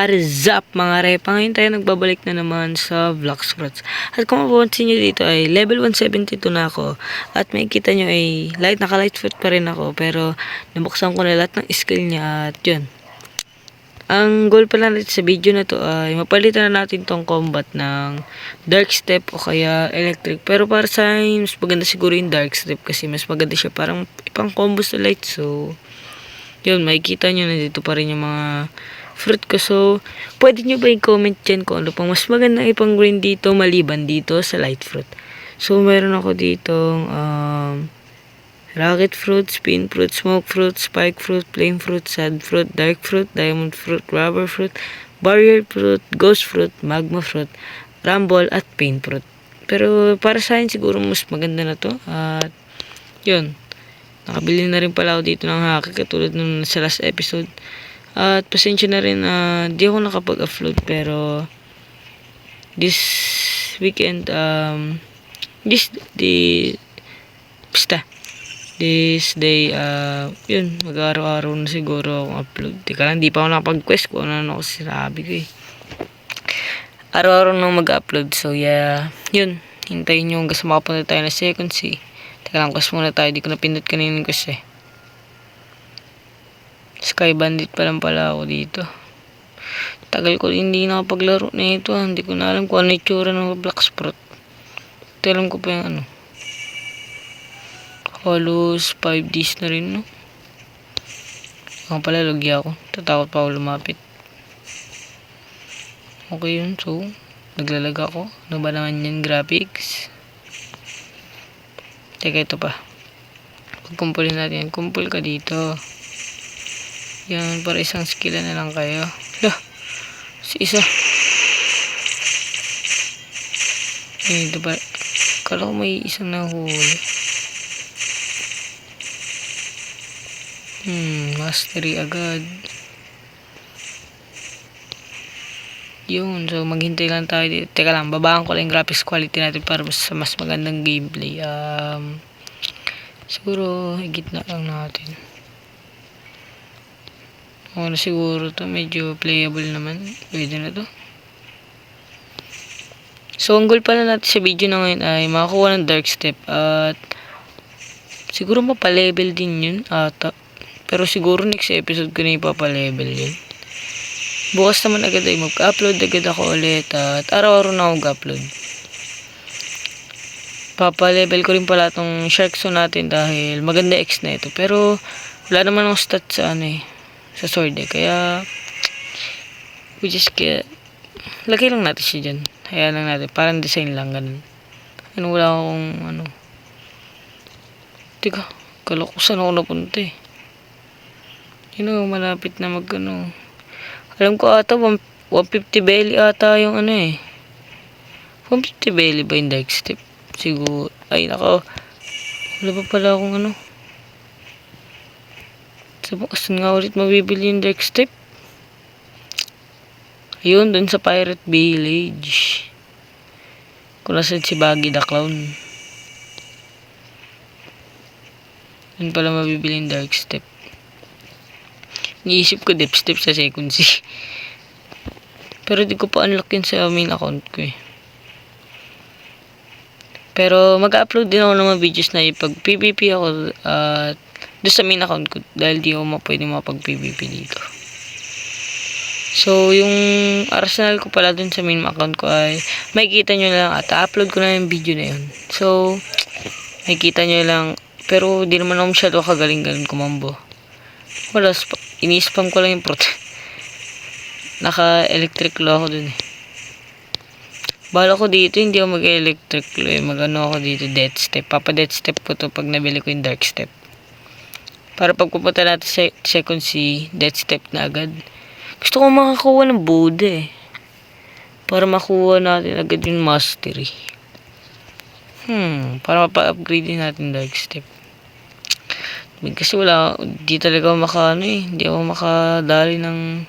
What is up mga repa? Ngayon tayo nagbabalik na naman sa Vlogs Fruits. At kung mapapansin nyo dito ay level 172 na ako. At makikita nyo ay naka-light fruit pa rin ako. Pero nabuksan ko na lahat ng skill niya at yun. Ang goal pala natin sa video na to ay mapalitan na natin tong combat ng Dark Step o kaya Electric. Pero para sa akin, mas maganda siguro yung Dark Step kasi mas maganda siya parang ipang combo sa light. So, yun, makikita nyo na dito pa rin yung mga fruit ko. So, pwede nyo ba i-comment dyan kung ano pang mas magandang ipang green dito maliban dito sa light fruit. So, meron ako ditong rocket fruit, spin fruit, smoke fruit, spike fruit, flame fruit, sad fruit, dark fruit, diamond fruit, rubber fruit, barrier fruit, ghost fruit, magma fruit, rumble, at pain fruit. Pero para sa akin siguro mas maganda na to. At yun, nakabili na rin pala ako dito ng haki katulad nung sa last episode. At pasensya na rin, di ako nakapag-upload pero this weekend, this day, yun, mag-araw-araw na siguro akong upload. Teka lang, di pa ako nakapag-quest kung ano kasi sinabi ko eh. Araw-araw na mag-upload, so yeah, yun, hintayin nyo hanggang sa makapunta tayo na second C. Teka lang, quest muna tayo, di ko napindot kanina yung quest eh. Sky Bandit pa lang pala ako dito. Tagal ko hindi nakapaglaro na ito. Hindi ko na alam kung ano itsura ng Black Sprout. Alam ko pa yung ano. Halos 5 days na rin, no? Ako pala, logya ako. Tatakot pa ako lumapit. Okay yun. So, naglalag ako. Ano ba naman yan? Graphics. Teka, ito pa. Pagkumpulin natin yan. Kumpul ka dito. Yan, para isang skill na lang kayo. Lah, si isa. Ito pa. Kala ko may isang nahuli. Mastery agad. Yun, so maghintay lang tayo dito. Teka lang, babaan ko lang yung graphics quality natin para mas magandang gameplay. Siguro, higit na lang natin. Okay na siguro to, medyo playable naman. Pwede na to. So, ang goal pala natin sa video na ngayon ay makakuha ng Dark Step. At siguro mapalevel din yun ata. Pero siguro next episode ko na ipapalevel yun. Bukas naman agad ay mag-upload agad ako ulit. At araw-araw na ako mag-upload. Papalevel ko rin pala itong Shark Zone natin dahil maganda X na ito. Pero wala naman akong stats sa ano eh. Sa sword eh. Kaya we just lagay lang natin siya dyan. Hayaan lang natin. Parang design lang ganun. Ano, wala akong ano. Teka. Kala ko saan ako napunta eh. Malapit na mag ano. Alam ko ata 150 belly ata yung ano eh. 150 belly ba yung Dark Step? Siguro. Ay nako. Wala pa pala akong ano. Saan nga ulit mabibili yung Dark Step? Ayun, dun sa Pirate Village. Kung nasan si Baggy the Clown. Dun pala mabibili yung Dark Step. Niisip ko Deep Step sa second C. Pero di ko pa unlock yun sa main account ko eh. Pero mag-upload din ako ng mga videos na pag PvP ako at doon sa main account ko dahil di ako pwede mapag-PvP dito. So, yung arsenal ko pala dun sa main account ko ay makikita nyo lang at upload ko na yung video na yun. So, makikita nyo lang pero di naman ako masyado kagaling-galing kumambo. Wala, ini-spam ko lang yung naka-electric law ako dun eh. Bala ko dito, hindi ako mag-electric law eh. Mag-ano ako dito, death step. Papa-death step ko to pag nabili ko yung Dark Step. Para pag pupunta natin sa second C, death step na agad. Gusto ko makakuha ng Buddha eh. Para makuha natin agad yung mastery. Para mapa-upgrade din natin Dark Step. Kasi di talaga ako makaano eh. Hindi ako makadali ng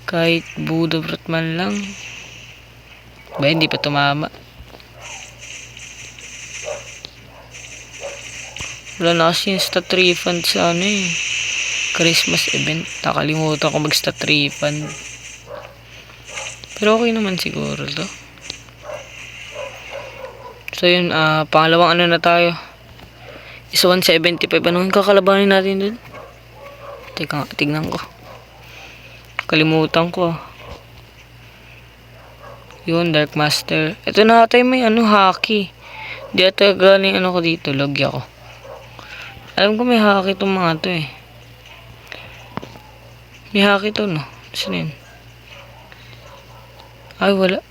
kahit Buddha Brat man lang. Ba, hindi pa tumama. Wala na kasi yung stat refund sa ano eh. Christmas event. Nakalimutan ko mag-stat refund. Pero okay naman siguro to. So yun, pangalawang ano na tayo. Is 175. Anong kakalabanin natin dun? Teka, tignan ko. Kalimutan ko. Yun, Dark Master. Ito na ata may haki. Di ata galing ko dito. Logya ko. Alam ko may haki itong mga to eh. May haki to, no? Saan yun? Ay, wala.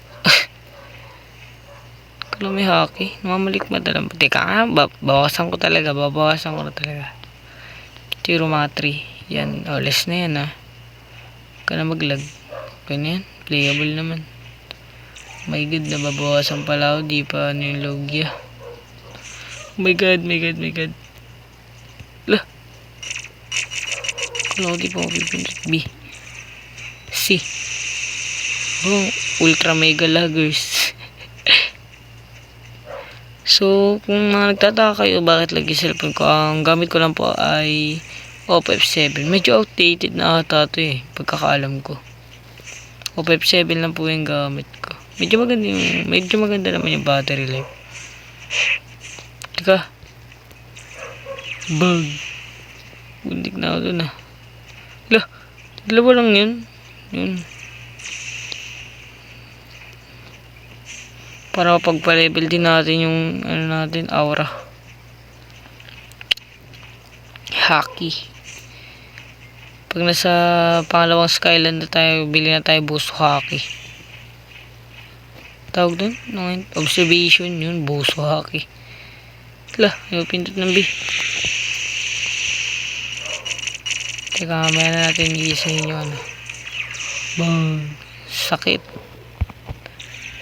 Kala may haki. Namamalik madalang. Teka bawasan ko talaga. Babawasan ko na talaga. Tiromatry. Yan. Less na yan, Huwag ka na mag-lag. Ganyan. Playable naman. My God, nababawasan pala ako. Di pa yung logya. Oh my God. Lah. Kala ko di pa mapipindot. B. C. Oh, ultra mega laggers. So, kung nagtataka kayo bakit lagi cellphone ko, ang gamit ko lang po ay Oppo F7. Medyo outdated na ata ito pagkakaalam ko. Oppo F7 lang po yung gamit ko. Medyo maganda naman yung battery life. Teka. Bug. Bundik na ako dun Lah, dalawa lang yun. Yun. Para mapagpa-level din natin yung natin, aura. Haki. Pag nasa pangalawang Skyland na tayo, bili na tayo Buso Haki. Tawag dun? Observation yun, Buso Haki. Lah, yung pindot ng B. Teka, mamaya na natin i-isahin yung sakit.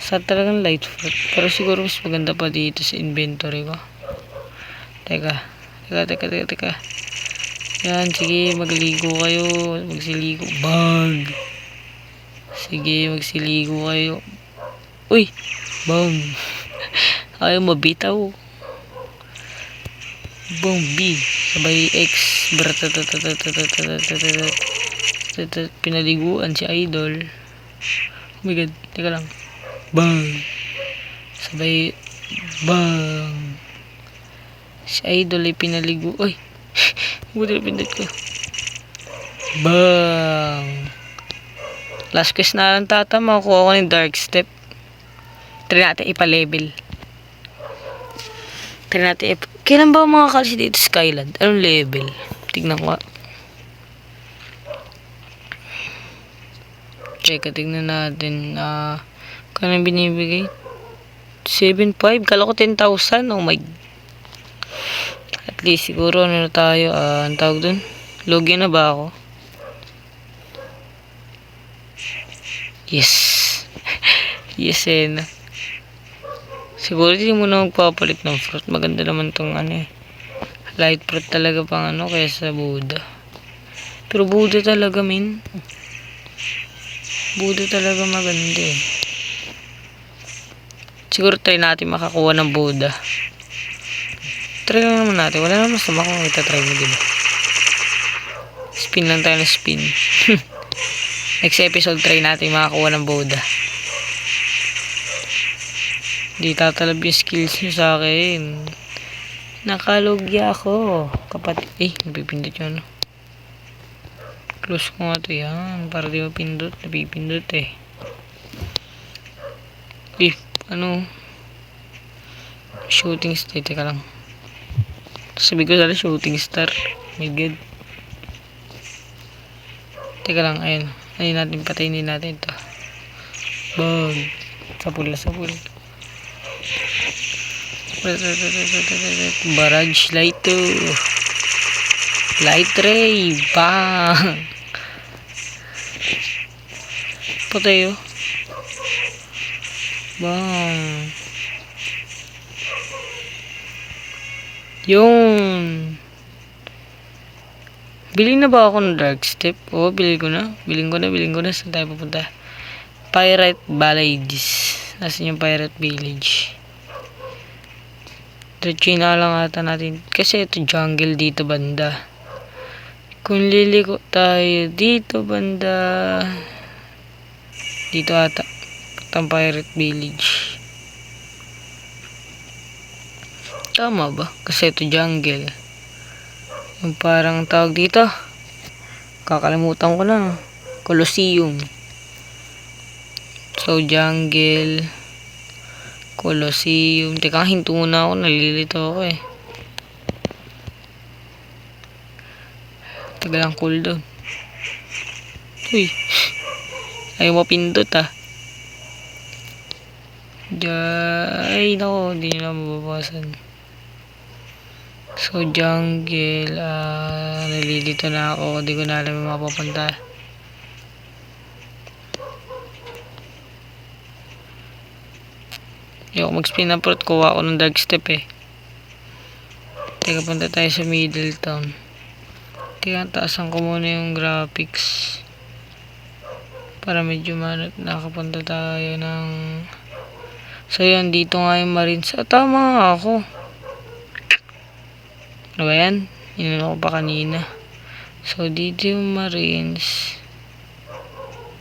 Sa talagang light fruit. Pero siguro mas maganda pa dito sa inventory ko. Teka. Yan, sige, magligo kayo. Magsiligo. Bag. Sige, magsiligo kayo. Uy! Bang! Ayaw mabitaw. Bang B. Sabay X. Pinaliguan si Idol. Oh my God. Teka lang. Bang! Sabay bang! Si Idol ay pinaligo. Uy! Buti na pindot ko. Bang! Last quest na lang tatama. Kuha ko ng Dark Step. Try natin ipa-level. Kailan ba mga kalsi dito Skyland? Anong level? Tignan ko. Teka, tignan natin. Kano binibigay? 7.5. Kala ko 10,000. Oh my. At least siguro ano na tayo. Ang tawag dun? Login na ba ako? Yes. Yes na. Siguro hindi mo na magpapalit ng fruit. Maganda naman tong light fruit talaga pang kaysa Buddha. Pero Buddha talaga Buddha talaga maganda Siguro try natin makakuha ng Buddha. Try lang naman natin. Wala naman masama kung itatry mo, diba? Spin lang tayo ng spin. Next episode, try natin makakuha ng Buddha. Di tatalab yung skills nyo sa akin. Nakalogya ako. Kapatid. Napipindot yun. Close ko nga ito yan. Para di mapindot. Napipindot Shooting star. Teka lang. Sabi ko sana shooting star. My God. Teka lang. Ayun. Patayin natin ito. Bag. Sapul. Barrage light to. Light ray. Bang. Patay Bang. Yung bili na ba ako ng Dark Step? Oo, bilhin ko na. Saan tayo pupunta? Pirate Village. Nasaan yung Pirate Village? Diretso na lang ata natin. Kasi ito jungle dito banda. Kung liliko tayo dito banda. Dito ata. Putang Pirate Village. Tama ba? Kasi ito jungle. Yung parang tawag dito. Kakalimutan ko na. Colosseum. So, jungle. Colosseum. Teka, hinto muna ako. Nalilito ako eh. Tagal ang cooldown. Uy. Ayaw mapindot ah. Ay, nako. Hindi nyo na mababasan. So, jungle. Nalilito na ako. Hindi ko na alam yung mapapunta. Ayoko mag-spin up route. Kuha ako ng dark step eh. Teka, punta tayo sa Middletown. Teka, taasan ko muna yung graphics. Para medyo nakapunta tayo ng... So, yan. Dito nga yung Marines. Tama nga ako. Ano ba yan? Yun ako pa kanina. So, dito yung Marines.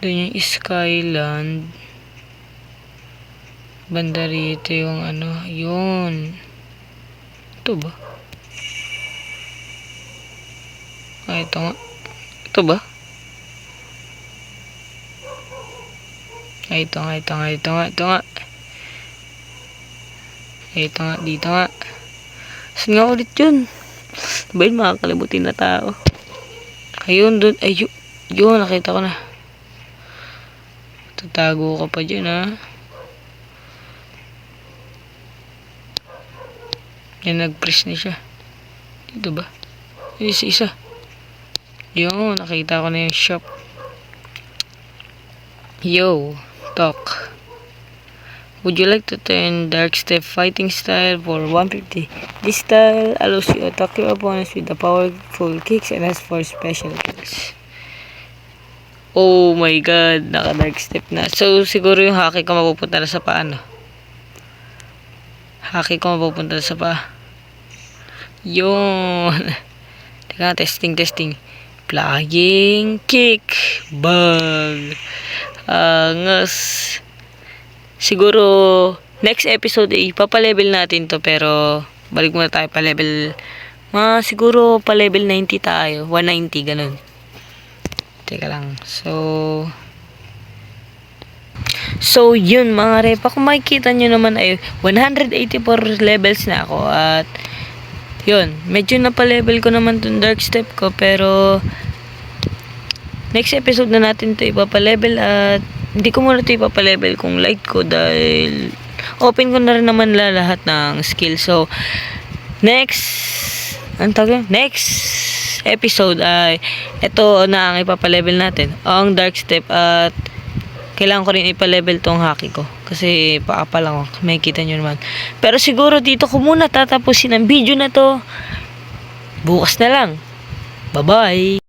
Doon yung Skyland. Banda rito yung ano. Yun. Ito ba? Ito nga. Ito ba? Ito nga. Dito nga. Saan nga ulit yun? Ba yun, makakalimutin na tao. Ayun, doon. Yun, nakita ko na. Tatago ka pa dyan, ha? Yan, nag-press na siya. Dito ba? Isa. Yun, nakita ko na yung shop. Yo, talk. Would you like to turn Dark Step fighting style for 150? This style allows you to attack your opponents with the powerful kicks and has for special kills. Oh my god, naka-Dark Step na. So, siguro yung haki ko mapupunta na sa paano? Haki ko mapupunta na sa pa. Yun. Teka, testing. Flying kick. Bug. Angas. Siguro, next episode ay papalevel natin to, pero balik muna tayo pa level, siguro pa level 90 tayo, 190, ganun. Teka lang. So yun mga repa, kung makikita nyo naman ay 184 levels na ako, at yun, medyo napalevel ko naman tong dark step ko, pero next episode na natin to ipapalevel, at hindi ko muna ito ipapalevel kung light ko dahil open ko na rin naman lahat ng skill. So, next episode ay ito na ang ipapalevel natin, ang dark step, at kailangan ko rin ipalevel tong haki ko kasi paapa lang ako, may kita nyo naman. Pero siguro dito ko muna tatapusin ang video na to. Bukas na lang. Bye bye.